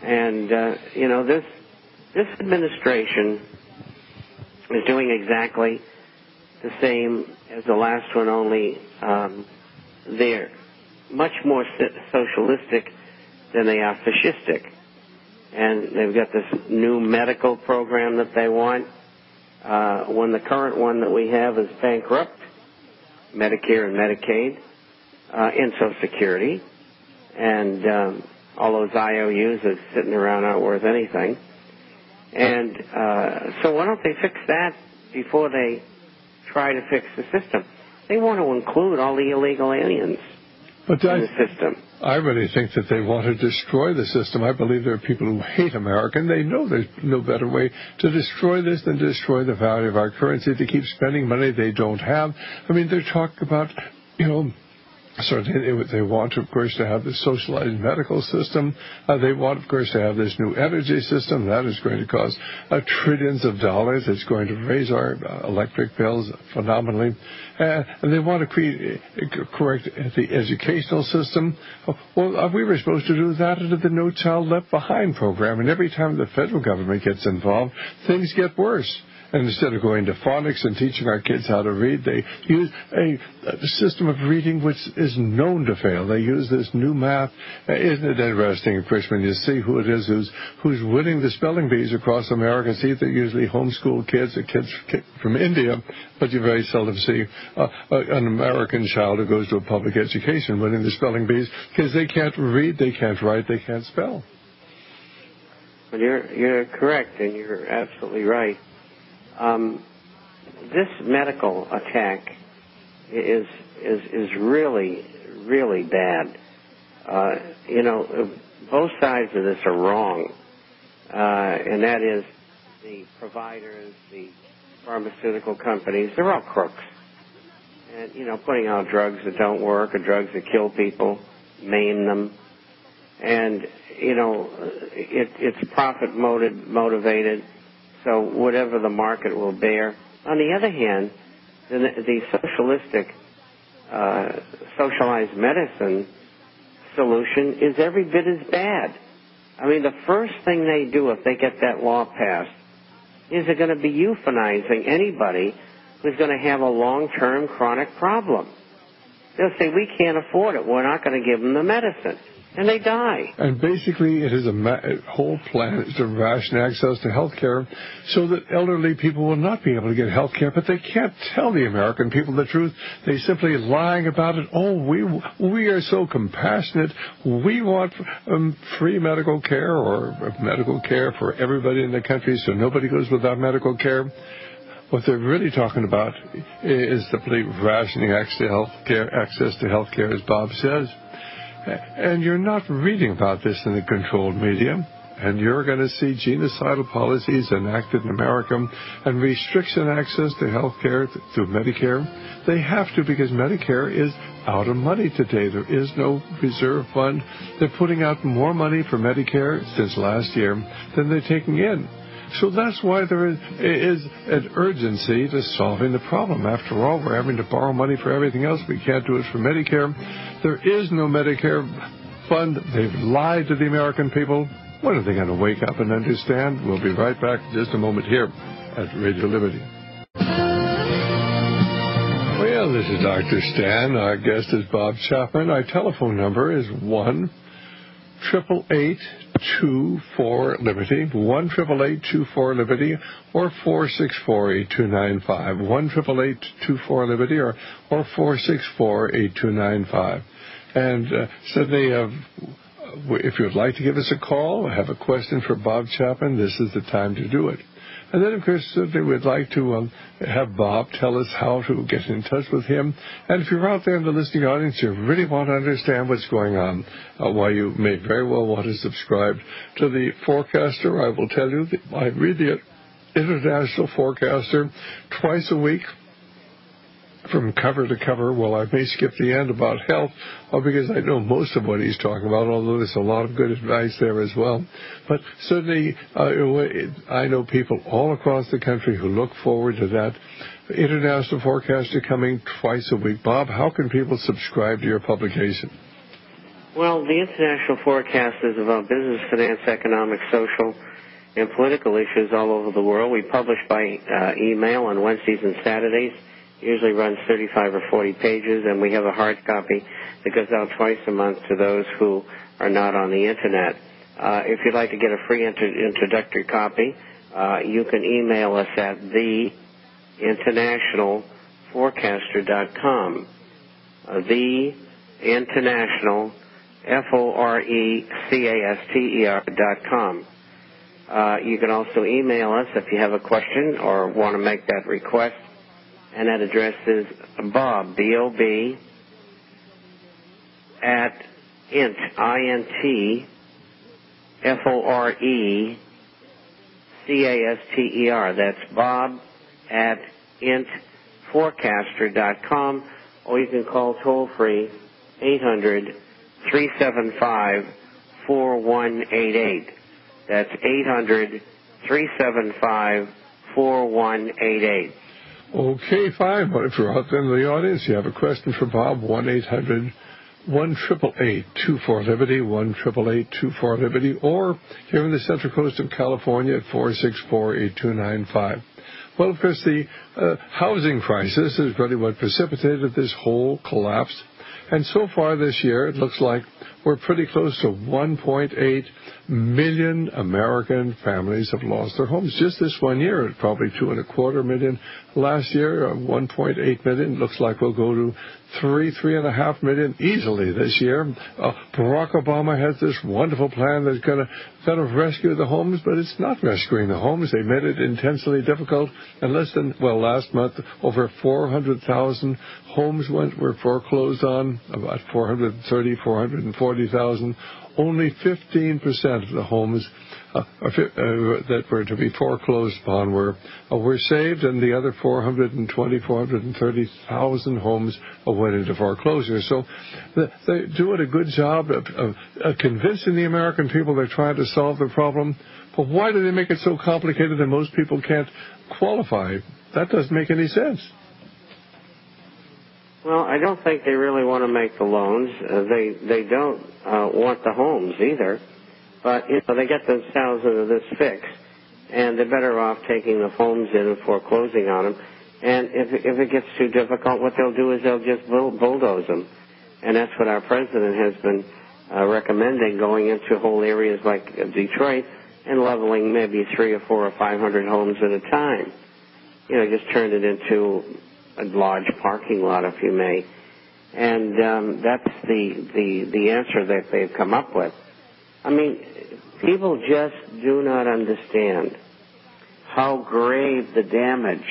And, this administration is doing exactly the same as the last one, only they're much more socialistic than they are fascistic. And they've got this new medical program that they want. When the current one that we have is bankrupt, Medicare and Medicaid, and Social Security, and all those IOUs are sitting around not worth anything. And so why don't they fix that before they try to fix the system? They want to include all the illegal aliens in the system. I really think that they want to destroy the system. I believe there are people who hate America, and they know there's no better way to destroy this than to destroy the value of our currency, to keep spending money they don't have. I mean, they're talking about, certainly they want, of course, to have the socialized medical system. They want, of course, to have this new energy system. That is going to cost trillions of dollars. It's going to raise our electric bills phenomenally. And they want to correct the educational system. Well, we were supposed to do that under the No Child Left Behind program. And every time the federal government gets involved, things get worse. And instead of going to phonics and teaching our kids how to read, they use a system of reading which is known to fail. They use this new math. Isn't it interesting, of course, when you see who it is who's winning the spelling bees across America? See, they're usually homeschool kids or kids from India, but you very seldom see an American child who goes to a public education winning the spelling bees because they can't read, they can't write, they can't spell. Well, you're correct, and you're absolutely right. This medical attack is really, really bad. Both sides of this are wrong, and that is the providers, the pharmaceutical companies, they're all crooks. And, putting out drugs that don't work or drugs that kill people, maim them. And, it's profit motivated. So whatever the market will bear. On the other hand, the socialistic, socialized medicine solution is every bit as bad. I mean, the first thing they do if they get that law passed is they're going to be euthanizing anybody who's going to have a long-term chronic problem. They'll say, we can't afford it. We're not going to give them the medicine. And they die. And basically, it is a whole plan to ration access to health care so that elderly people will not be able to get health care, but they can't tell the American people the truth. They're simply lying about it. Oh, we are so compassionate. We want free medical care or medical care for everybody in the country so nobody goes without medical care. What they're really talking about is simply rationing access to health care, as Bob says. And you're not reading about this in the controlled media, and you're going to see genocidal policies enacted in America and restriction access to health care through Medicare. They have to, because Medicare is out of money today. There is no reserve fund. They're putting out more money for Medicare since last year than they're taking in. So that's why there is an urgency to solving the problem. After all, we're having to borrow money for everything else. We can't do it for Medicare. There is no Medicare fund. They've lied to the American people. When are they going to wake up and understand? We'll be right back in just a moment here at Radio Liberty. Well, this is Dr. Stan. Our guest is Bob Chapman. Our telephone number is 1-888-24-LIBERTY, 1-888-24-LIBERTY, or 464-8295, 1-888-24-LIBERTY, or 464-8295. And certainly, if you'd like to give us a call or have a question for Bob Chapman, this is the time to do it. And then, of course, certainly we'd like to have Bob tell us how to get in touch with him. And if you're out there in the listening audience, you really want to understand what's going on, why you may very well want to subscribe to the Forecaster. I will tell you that I read the International Forecaster twice a week, from cover to cover. Well, I may skip the end about health, because I know most of what he's talking about, although there's a lot of good advice there as well. But certainly, I know people all across the country who look forward to that International Forecaster coming twice a week. Bob, how can people subscribe to your publication? Well, the International Forecast is about business, finance, economic, social, and political issues all over the world. We publish by email on Wednesdays and Saturdays. Usually runs 35 or 40 pages, and we have a hard copy that goes out twice a month to those who are not on the Internet. If you'd like to get a free introductory copy, you can email us at theinternationalforecaster.com. The International, FORECASTER.com. You can also email us if you have a question or want to make that request. And that address is Bob, B-O-B, at int, I-N-T, F-O-R-E-C-A-S-T-E-R. That's Bob at intforecaster.com, or you can call toll-free 800-375-4188. That's 800-375-4188. Okay, fine. But if you're out there in the audience, you have a question for Bob, 1-800-1-888-24-LIBERTY, 1-888-24-LIBERTY, or here in the Central Coast of California at 464-8295. Well, of course, the housing crisis is really what precipitated this whole collapse. And so far this year, it looks like we're pretty close to 1.8 million American families have lost their homes. Just this 1 year, probably 2.25 million. Last year, 1.8 million. Looks like we'll go to 3.5 million easily this year. Barack Obama has this wonderful plan that's going to rescue the homes, but it's not rescuing the homes. They made it intensely difficult. And last month, over 400,000 homes were foreclosed on, about 440,000. Only 15% of the homes that were to be foreclosed upon were saved, and the other 430,000 homes went into foreclosure. So they're doing a good job of convincing the American people they're trying to solve the problem. But why do they make it so complicated that most people can't qualify? That doesn't make any sense. Well, I don't think they really want to make the loans. They don't want the homes either. But they get themselves into this fix, and they're better off taking the homes in and foreclosing on them. And if it gets too difficult, what they'll do is they'll just bulldoze them. And that's what our president has been recommending, going into whole areas like Detroit and leveling maybe 300 or 400 or 500 homes at a time. Just turn it into a large parking lot, if you may. And that's the answer that they've come up with. I mean, people just do not understand how grave the damage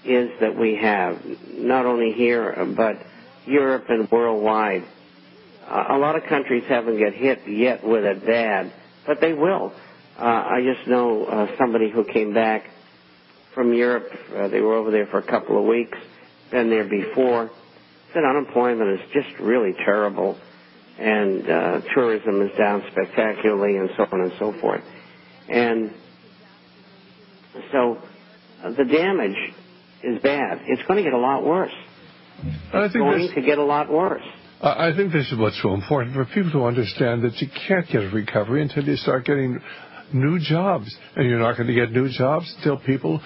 is that we have, not only here, but Europe and worldwide. A lot of countries haven't got hit yet with it bad, but they will. I just know somebody who came back from Europe. They were over there for a couple of weeks, been there before. Said unemployment is just really terrible, and tourism is down spectacularly, and so on and so forth. And so the damage is bad. It's going to get a lot worse. I think this is what's so important for people to understand, that you can't get a recovery until you start getting new jobs, and you're not going to get new jobs until people,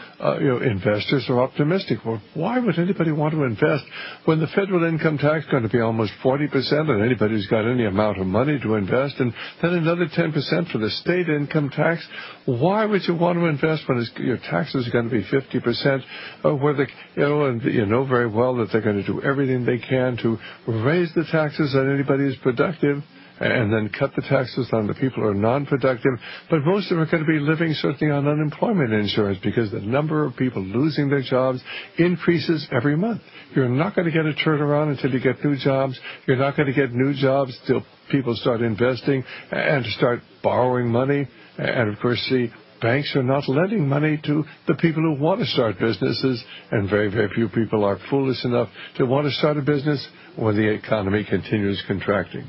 investors are optimistic. Well, why would anybody want to invest when the federal income tax is going to be almost 40% on anybody who's got any amount of money to invest, and then another 10% for the state income tax? Why would you want to invest when your taxes are going to be 50%? And you know very well that they're going to do everything they can to raise the taxes on anybody who's productive, and then cut the taxes on the people who are non-productive. But most of them are going to be living certainly on unemployment insurance, because the number of people losing their jobs increases every month. You're not going to get a turnaround until you get new jobs. You're not going to get new jobs until people start investing and start borrowing money. And, of course, the banks are not lending money to the people who want to start businesses, and very, very few people are foolish enough to want to start a business when the economy continues contracting.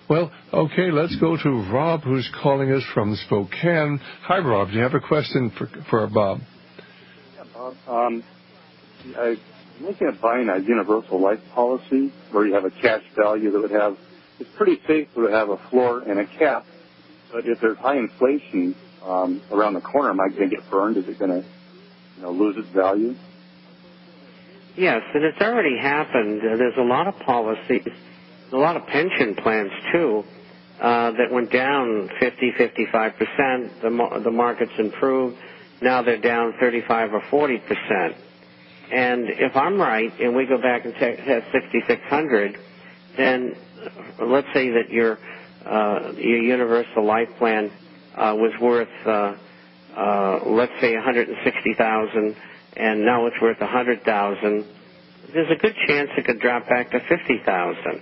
Well, okay, let's go to Rob, who's calling us from Spokane. Hi, Rob. Do you have a question for Bob? Yeah, Bob. I'm looking at buying a universal life policy where you have a cash value that would have it's pretty safe to have a floor and a cap. But if there's high inflation around the corner, am I going to get burned? Is it going to lose its value? Yes, and it's already happened. There's a lot of policies, a lot of pension plans, too, that went down 55%. The market's improved. Now they're down 35 or 40%. And if I'm right, and we go back and have 6,600, then let's say that your universal life plan was worth, let's say, $160,000, and now it's worth $100,000. There's a good chance it could drop back to $50,000.